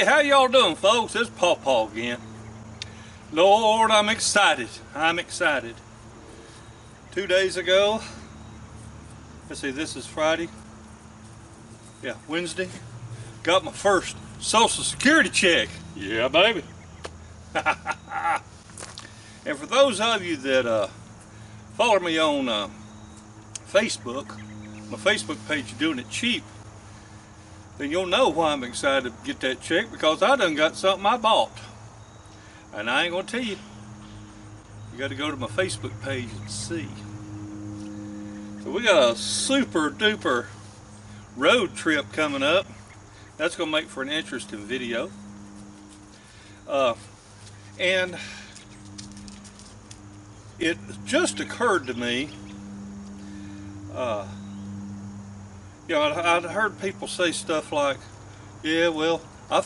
Hey, how y'all doing, folks? It's PawPaw again. Lord, I'm excited. I'm excited. 2 days ago, let's see, this is Friday. Yeah, Wednesday. Got my first Social Security check. Yeah, baby. And for those of you that follow me on Facebook, my Facebook page, Doing It Cheap, then you'll know why I'm excited to get that check, because I done got something I bought. And I ain't gonna tell you. You gotta go to my Facebook page and see. So we got a super duper road trip coming up. That's gonna make for an interesting video. And it just occurred to me, you know, I'd heard people say stuff like, yeah, well, I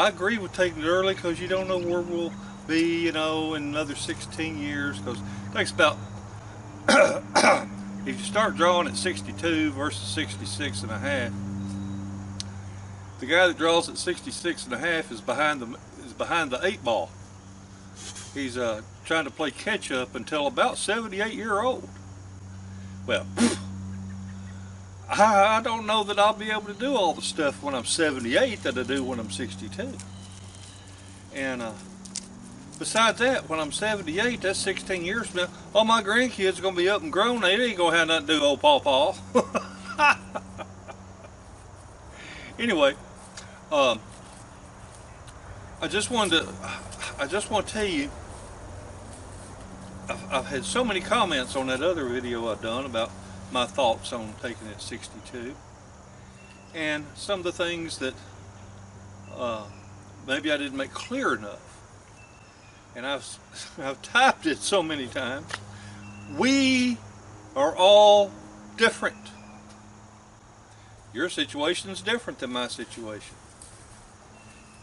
agree with taking it early because you don't know where we'll be, you know, in another 16 years, because it takes about, if you start drawing at 62 versus 66 and a half, the guy that draws at 66 and a half is behind the 8 ball. He's trying to play catch up until about 78-year-old. Well, I don't know that I'll be able to do all the stuff when I'm 78 that I do when I'm 62. And besides that, when I'm 78, that's 16 years from now, all my grandkids are going to be up and grown. They ain't going to have nothing to do with old PawPaw. Anyway, I just want to tell you, I've had so many comments on that other video I've done about my thoughts on taking it at 62, and some of the things that maybe I didn't make clear enough. And I've typed it so many times. We are all different. Your situation is different than my situation.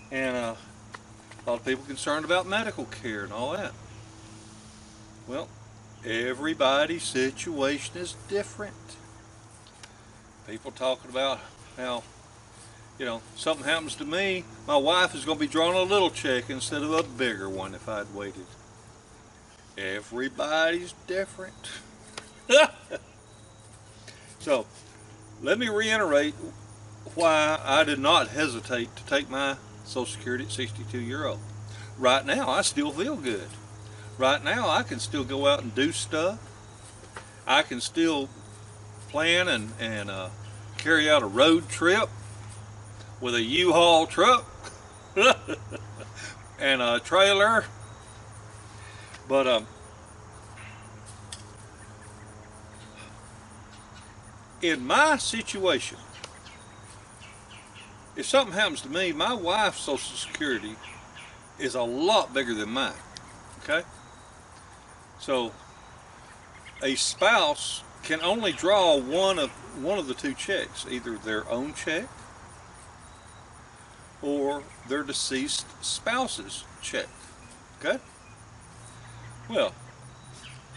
And a lot of people concerned about medical care and all that. Well, everybody's situation is different. People talking about how, you know, something happens to me, my wife is going to be drawing a little check instead of a bigger one if I'd waited. Everybody's different. So, let me reiterate why I did not hesitate to take my Social Security at 62-year-old. Right now, I still feel good. Right now, I can still go out and do stuff. I can still plan and carry out a road trip with a U-Haul truck and a trailer. But in my situation, if something happens to me, my wife's Social Security is a lot bigger than mine. Okay? So a spouse can only draw one of the two checks, either their own check or their deceased spouse's check. Okay? Well,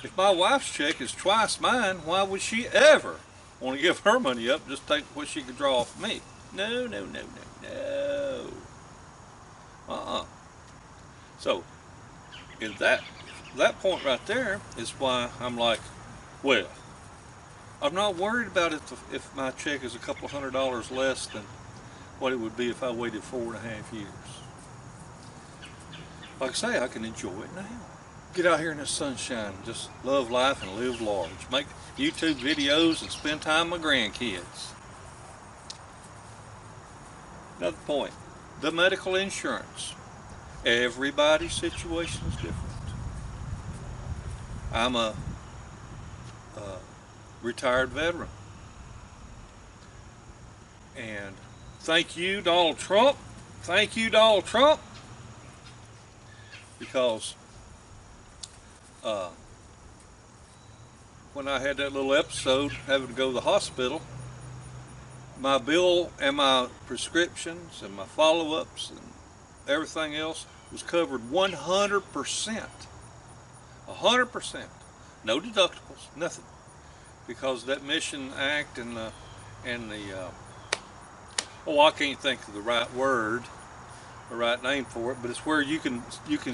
if my wife's check is twice mine, why would she ever want to give her money up just take what she could draw off me? No, no, no, no, no. So, in that point right there is why I'm like, well, I'm not worried about it if my check is a couple $100 less than what it would be if I waited 4.5 years. Like I say, I can enjoy it now. Get out here in the sunshine, just love life and live large. Make YouTube videos and spend time with my grandkids. Another point, the medical insurance. Everybody's situation is different. I'm a retired veteran. And thank you, Donald Trump. Thank you, Donald Trump. Because when I had that little episode having to go to the hospital, my bill and my prescriptions and my follow-ups and everything else was covered 100%. 100%. No deductibles, nothing. Because that Mission Act and the oh, I can't think of the right word, the right name for it, but it's where you can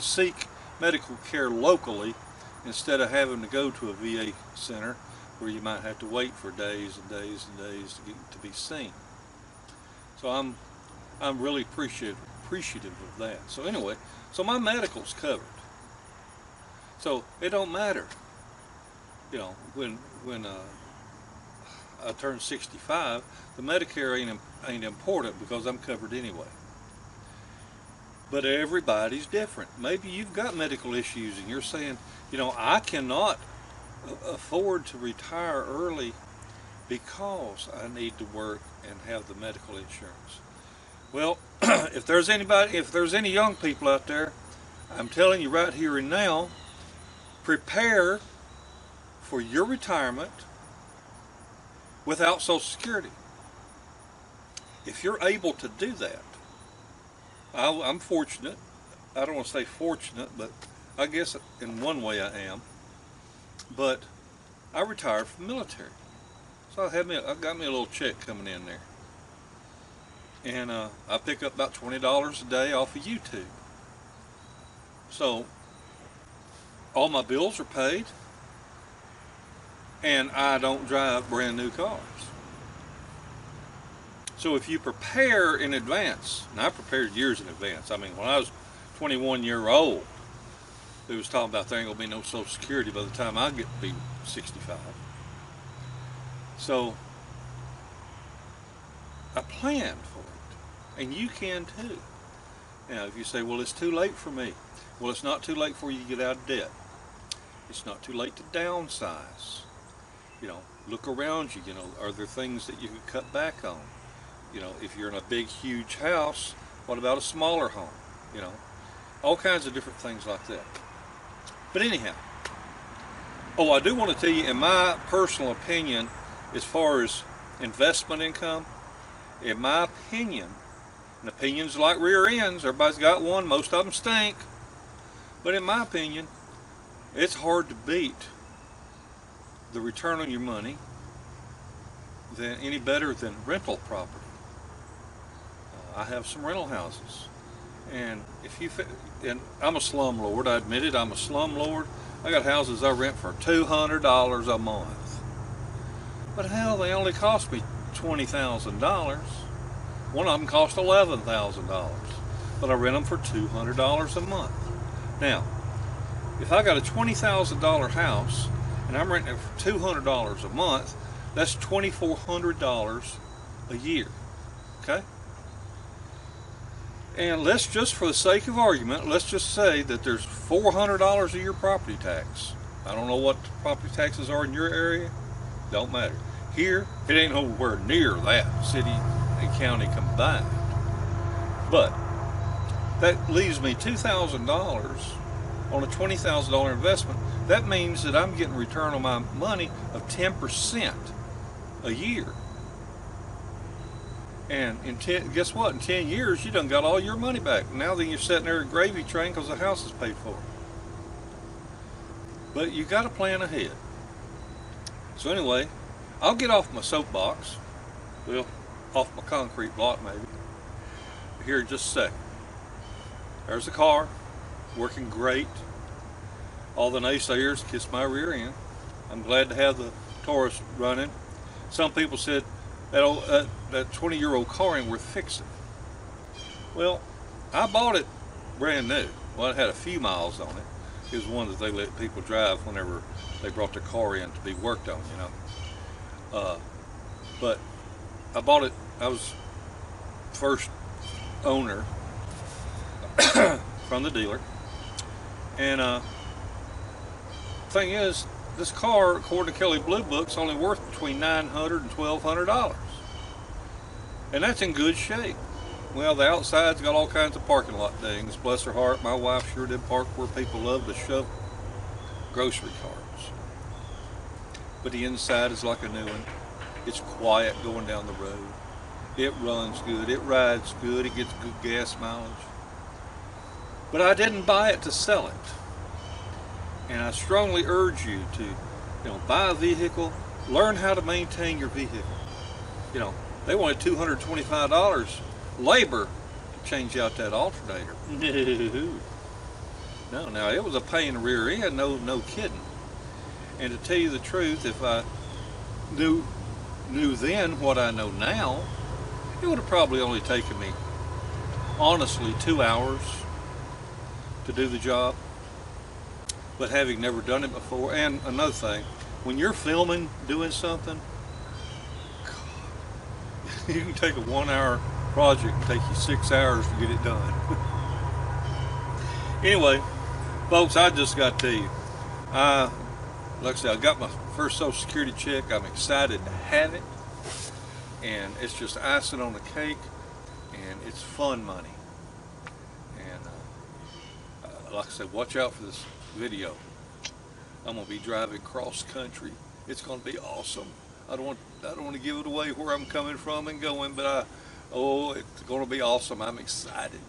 seek medical care locally instead of having to go to a VA center where you might have to wait for days and days and days to be seen. So I'm really appreciative of that. So anyway, so my medical's covered. So it don't matter, you know, when I turn 65, the Medicare ain't important because I'm covered anyway. But everybody's different. Maybe you've got medical issues and you're saying, you know, I cannot afford to retire early because I need to work and have the medical insurance. Well, if there's any young people out there, I'm telling you right here and now, prepare for your retirement without Social Security. If you're able to do that, I'm fortunate. I don't want to say fortunate, but I guess in one way I am. But I retired from the military, so I got me a little check coming in there, and I pick up about $20 a day off of YouTube. So all my bills are paid, and I don't drive brand new cars. So if you prepare in advance, and I prepared years in advance. I mean, when I was 21 years old, it was talking about there ain't gonna be no Social Security by the time I get to be 65. So I planned for it, and you can too. Now, if you say, well, it's too late for me. Well, it's not too late for you to get out of debt. It's not too late to downsize. You know, look around you. You know, are there things that you could cut back on? You know, if you're in a big, huge house, what about a smaller home? You know, all kinds of different things like that. But anyhow, I do want to tell you, in my personal opinion, as far as investment income, in my opinion, and opinions like rear ends, everybody's got one, most of them stink, but in my opinion, it's hard to beat the return on your money any better than rental property. I have some rental houses, and and I'm a slumlord. I admit it. I'm a slumlord. I got houses I rent for $200 a month, but hell, they only cost me $20,000. One of them cost $11,000, but I rent them for $200 a month. Now, if I got a $20,000 house and I'm renting it for $200 a month, that's $2,400 a year. Okay? And let's just, for the sake of argument, let's just say that there's $400 a year property tax. I don't know what property taxes are in your area. Don't matter. Here, it ain't nowhere near that, city and county combined. But that leaves me $2,000 on a $20,000 investment. That means that I'm getting a return on my money of 10% a year. And guess what? In 10 years, you done got all your money back. Now then you're sitting there in a gravy train because the house is paid for. But you got to plan ahead. So anyway, I'll get off my soapbox. Well, off my concrete block maybe. Here in just a second. There's the car, working great. All the naysayers kiss my rear end. I'm glad to have the Taurus running. Some people said that 20-year-old car ain't worth fixing. Well, I bought it brand new. Well, it had a few miles on it. It was one that they let people drive whenever they brought their car in to be worked on, you know. But I bought it. I was first owner from the dealer, and thing is, this car, according to Kelly Blue Book's only worth between $900 and $1,200, and that's in good shape. Well, the outside's got all kinds of parking lot things. Bless her heart, my wife sure did park where people love to shove grocery carts. But the inside is like a new one. It's quiet going down the road. It runs good. It rides good. It gets good gas mileage. But I didn't buy it to sell it. And I strongly urge you to, buy a vehicle, learn how to maintain your vehicle. They wanted $225 labor to change out that alternator. No. Now it was a pain in the rear end, no kidding. And to tell you the truth, if I knew then what I know now, it would have probably only taken me, honestly, 2 hours to do the job. But having never done it before, and another thing, when you're filming doing something, you can take a 1 hour project and take you 6 hours to get it done. Anyway, folks, I just got to tell you, like I said, I got my first Social Security check. I'm excited to have it, and it's just icing on the cake, and it's fun money. And like I said, watch out for this video. I'm gonna be driving cross country. It's gonna be awesome. I don't want to give it away where I'm coming from and going, but it's gonna be awesome. I'm excited.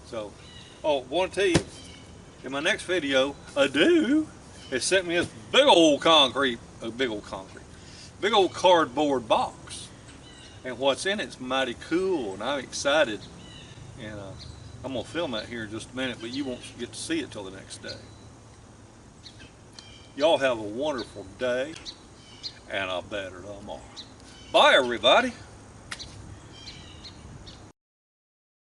So, want to tell you, in my next video, a dude has sent me this big old cardboard box, and what's in it's mighty cool, and I'm excited. And I'm gonna film that here in just a minute, but you won't get to see it till the next day. Y'all have a wonderful day, and a better tomorrow. Bye, everybody.